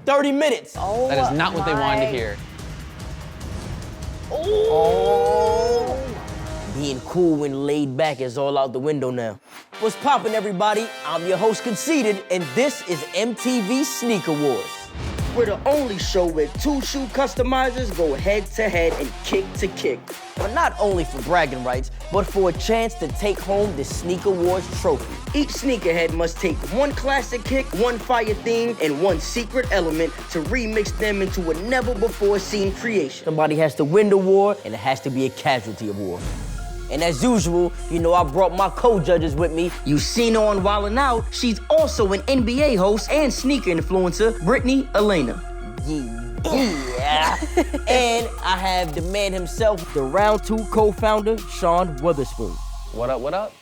30 minutes. Oh, that is not what they wanted to hear. Oh. Being cool and laid back is all out the window now. What's poppin', everybody? I'm your host, Conceited, and this is MTV Sneaker Wars. We're the only show where two shoe customizers go head to head and kick to kick. But not only for bragging rights, but for a chance to take home the Sneaker Wars trophy. Each sneakerhead must take one classic kick, one fire theme, and one secret element to remix them into a never-before-seen creation. Somebody has to win the war, and it has to be a casualty of war. And as usual, you know I brought my co-judges with me. You seen her on Wildin' Out. She's also an NBA host and sneaker influencer, Brittany Elena. Yeah. And I have the man himself, the Round 2 co-founder, Sean Witherspoon. What up, what up?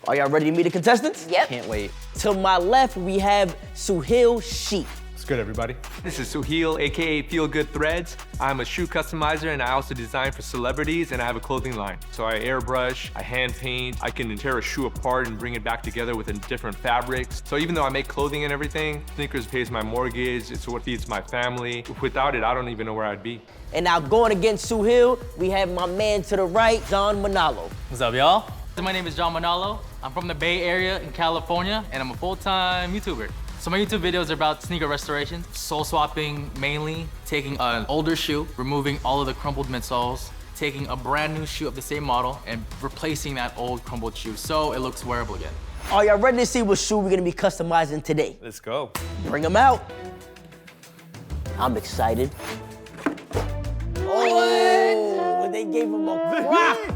Are y'all ready to meet the contestants? Yep. Can't wait. To my left, we have Suhail Sheikh. What's good, everybody? This is Suhail, AKA Feel Good Threads. I'm a shoe customizer and I also design for celebrities and I have a clothing line. So I airbrush, I hand paint, I can tear a shoe apart and bring it back together with different fabrics. So even though I make clothing and everything, sneakers pays my mortgage, it's what feeds my family. Without it, I don't even know where I'd be. And now going against Suhail, we have my man to the right, John Manalo. What's up, y'all? My name is John Manalo. I'm from the Bay Area in California, and I'm a full-time YouTuber. So my YouTube videos are about sneaker restoration, sole swapping mainly, taking an older shoe, removing all of the crumpled midsoles, taking a brand new shoe of the same model, and replacing that old crumpled shoe so it looks wearable again. Are y'all ready to see what shoe we're gonna be customizing today? Let's go. Bring them out. I'm excited. Oh, they gave him a Croc.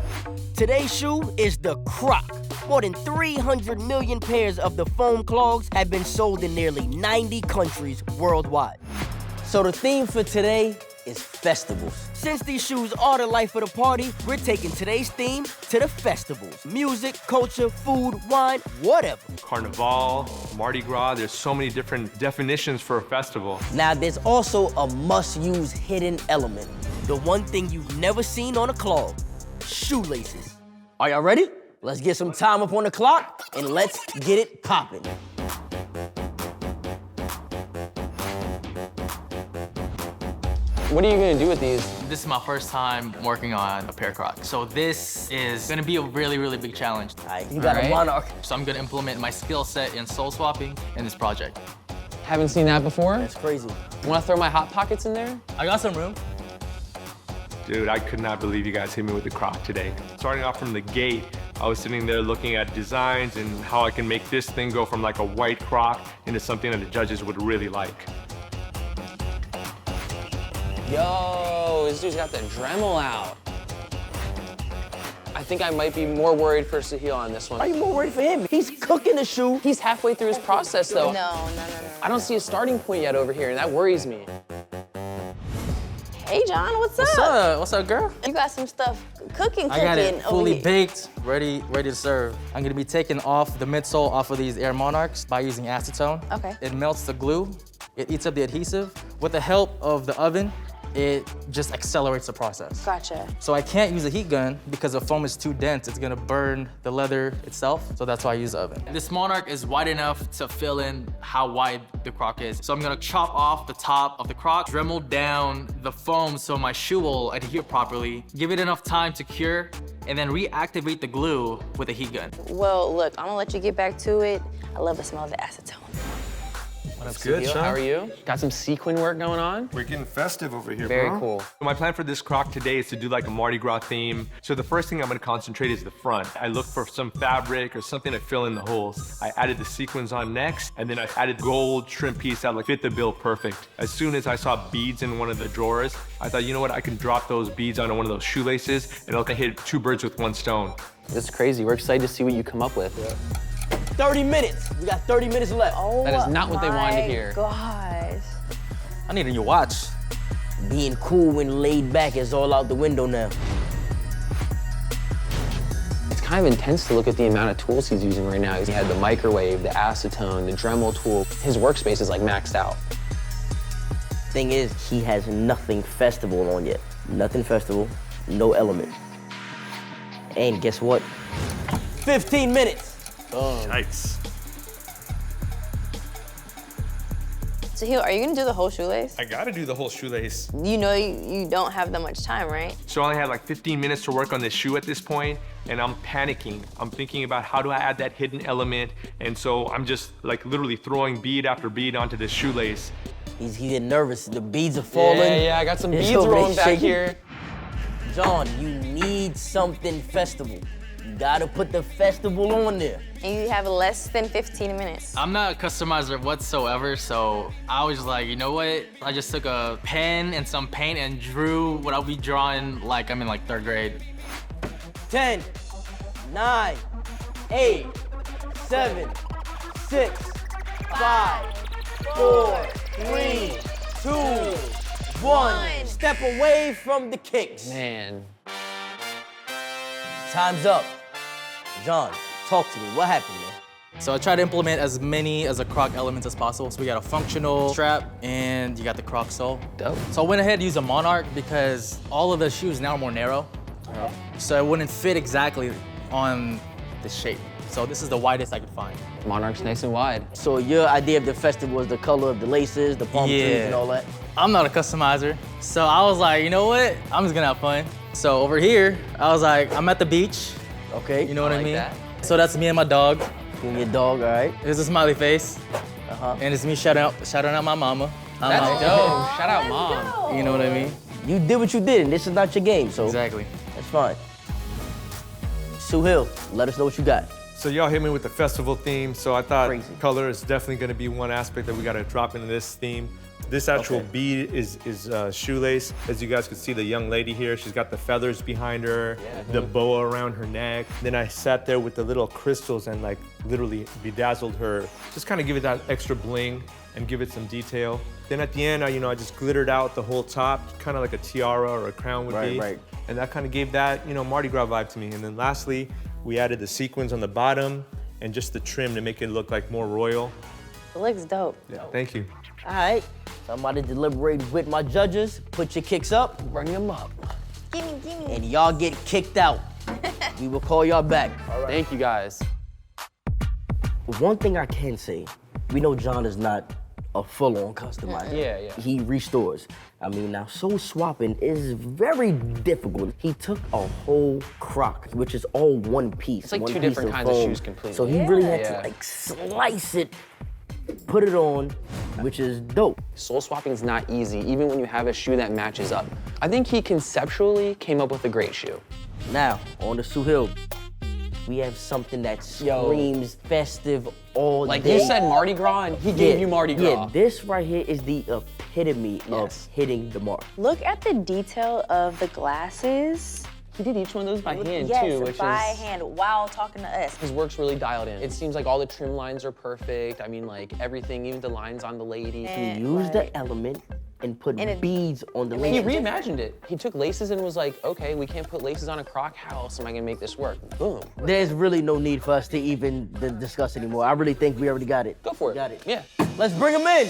Today's shoe is the Croc. More than 300 million pairs of the foam clogs have been sold in nearly 90 countries worldwide. So the theme for today is festivals. Since these shoes are the life of the party, we're taking today's theme to the festivals. Music, culture, food, wine, whatever. Carnival, Mardi Gras, there's so many different definitions for a festival. Now there's also a must-use hidden element. The one thing you've never seen on a clog, shoelaces. Are y'all ready? Let's get some time up on the clock and let's get it poppin'. What are you gonna do with these? This is my first time working on a pair of Crocs. So this is gonna be a really, really big challenge. All right, you got a monarch. So I'm gonna implement my skill set in sole swapping in this project. Haven't seen that before. That's crazy. Wanna throw my Hot Pockets in there? I got some room. Dude, I could not believe you guys hit me with the Croc today. Starting off from the gate, I was sitting there looking at designs and how I can make this thing go from like a white Croc into something that the judges would really like. Yo, this dude's got the Dremel out. I think I might be more worried for Suhail on this one. Are you more worried for him? He's cooking the shoe. He's halfway through his process, though. No. I don't see a starting point yet over here, and that worries me. Hey, John, what's up? What's up? What's up, girl? You got some stuff cooking I got it over fully here. baked, ready to serve. I'm gonna be taking off the midsole off of these Air Monarchs by using acetone. Okay. It melts the glue, it eats up the adhesive. With the help of the oven, it just accelerates the process. Gotcha. So I can't use a heat gun because the foam is too dense. It's gonna burn the leather itself, so that's why I use the oven. This Monarch is wide enough to fill in how wide the Croc is. So I'm gonna chop off the top of the Croc, Dremel down the foam so my shoe will adhere properly, give it enough time to cure, and then reactivate the glue with a heat gun. Well, look, I'm gonna let you get back to it. I love the smell of the acetone. What's up, good, Suhail? Sean? How are you? Got some sequin work going on? We're getting festive over here, Very bro. cool. So my plan for this Croc today is to do like a Mardi Gras theme. So the first thing I'm gonna concentrate is the front. I look for some fabric or something to fill in the holes. I added the sequins on next, and then I added gold trim piece that like fit the bill perfect. As soon as I saw beads in one of the drawers, I thought, you know what, I can drop those beads onto one of those shoelaces and it'll hit two birds with one stone. This is crazy. We're excited to see what you come up with. 30 minutes. We got 30 minutes left. Oh, That is not what they wanted to hear. Gosh. I need a new watch. Being cool and laid back is all out the window now. It's kind of intense to look at the amount of tools he's using right now. He had the microwave, the acetone, the Dremel tool. His workspace is like maxed out. Thing is, he has nothing festival on yet. Nothing festival, no element. And guess what? 15 minutes. Nice. Sahil, are you gonna do the whole shoelace? I gotta do the whole shoelace. You know you don't have that much time, right? So I only had like 15 minutes to work on this shoe at this point, and I'm panicking. I'm thinking about how do I add that hidden element, and so I'm just like literally throwing bead after bead onto this shoelace. He's getting nervous. The beads are falling. Yeah, I got some It's beads over there rolling back shaking. here. John, you need something festival. You gotta put the festival on there. And you have less than 15 minutes. I'm not a customizer whatsoever, so I was like, you know what? I just took a pen and some paint and drew what I'll be drawing like I'm in like 3rd grade. 10, 9, 8, 7, 6, 5, 4, 3, 2, 1. Step away from the kicks. Man. Time's up. John, talk to me. What happened, man? So I tried to implement as many as a Croc elements as possible. So we got a functional strap and you got the Croc sole. Dope. So I went ahead and used a Monarch because all of the shoes now are more narrow. So it wouldn't fit exactly on the shape. So this is the widest I could find. Monarch's nice and wide. So your idea of the festival was the color of the laces, the palm trees, and all that? I'm not a customizer. So I was like, you know what? I'm just gonna have fun. So over here, I was like, I'm at the beach. Okay. You know what I like mean? that. So that's me and my dog. You and your dog, all right? There's a smiley face. Uh-huh. And it's me shouting out my mama. That's dope. Shout out, Mom. You know what I mean? You did what you did, and this is not your game, so Exactly. that's fine. Suhail, let us know what you got. So y'all hit me with the festival theme, so I thought Crazy. color is definitely gonna be one aspect that we gotta drop into this theme. This actual Okay. bead is shoelace. As you guys can see, the young lady here, she's got the feathers behind her, the boa around her neck. Then I sat there with the little crystals and like literally bedazzled her. Just kind of give it that extra bling and give it some detail. Then at the end, I just glittered out the whole top, kind of like a tiara or a crown would be. Right. And that kind of gave that, Mardi Gras vibe to me. And then lastly, we added the sequins on the bottom and just the trim to make it look like more royal. It looks dope. Yeah, thank you. All right, somebody deliberate with my judges. Put your kicks up, Bring them up. Gimme. and y'all get kicked out. We will call y'all back. Thank you, guys. One thing I can say, we know John is not a full-on customizer. Yeah. He restores. I mean, now soul swapping is very difficult. He took a whole Croc, which is all one piece. It's like one two piece different kinds of shoes completely. So he really had to Yeah. like slice it, put it on, which is dope. Soul swapping is not easy, even when you have a shoe that matches up. I think he conceptually came up with a great shoe. Now, on the Suhail, we have something that screams festive all Like day. you said Mardi Gras, and he gave you Mardi Gras. Yeah, this right here is the epitome Yes. of hitting the mark. Look at the detail of the glasses. He did each one of those by hand yes, too, which by is hand while talking to us. his work's really dialed in. It seems like all the trim lines are perfect. I mean, like everything, even the lines on the lady. And, He used like, the element and put And it- beads on the it He lace. made reimagined it. He took laces and was like, okay, we can't put laces on a Croc. How else am I gonna make this work? Boom. There's really no need for us to even discuss anymore. I really think we already got it. Go for it. Got it. Yeah. Let's bring them in.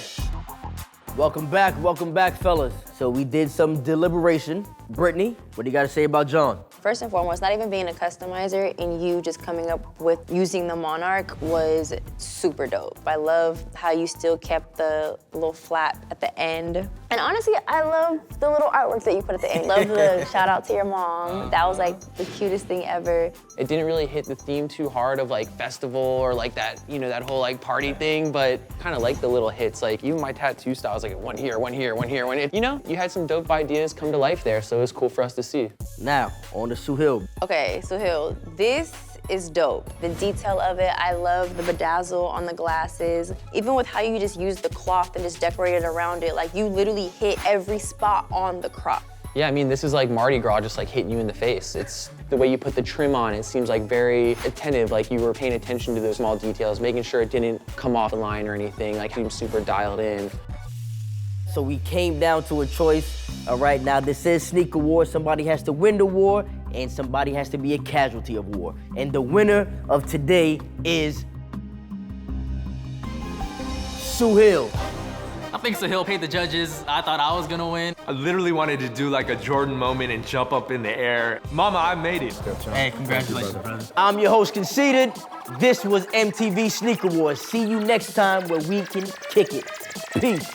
Welcome back, fellas. So we did some deliberation. Brittany, what do you got to say about John? First and foremost, not even being a customizer and you just coming up with using the Monarch was super dope. I love how you still kept the little flap at the end. And honestly, I love the little artwork that you put at the end. Love the shout out to your mom. That was like the cutest thing ever. It didn't really hit the theme too hard of like festival or like that, that whole like party thing, but kind of like the little hits. Like even my tattoo style was like one here, one here, one here, one here. You had some dope ideas come to life there, so it was cool for us to see. Now, on to Suhail. Okay, Suhail, this is dope. The detail of it, I love the bedazzle on the glasses. Even with how you just use the cloth and just decorated around it, like you literally hit every spot on the Croc. Yeah, I mean, this is like Mardi Gras just like hitting you in the face. It's the way you put the trim on, it seems like very attentive, like you were paying attention to those small details, making sure it didn't come off the line or anything, like you were super dialed in. So we came down to a choice. All right, now this is sneaker war. Somebody has to win the war and somebody has to be a casualty of war. And the winner of today is Suhail. I think Sahil paid the judges. I thought I was gonna win. I literally wanted to do like a Jordan moment and jump up in the air. Mama, I made it. Hey, congratulations, brother. I'm your host, Conceited. This was MTV Sneaker Wars. See you next time where we can kick it. Peace.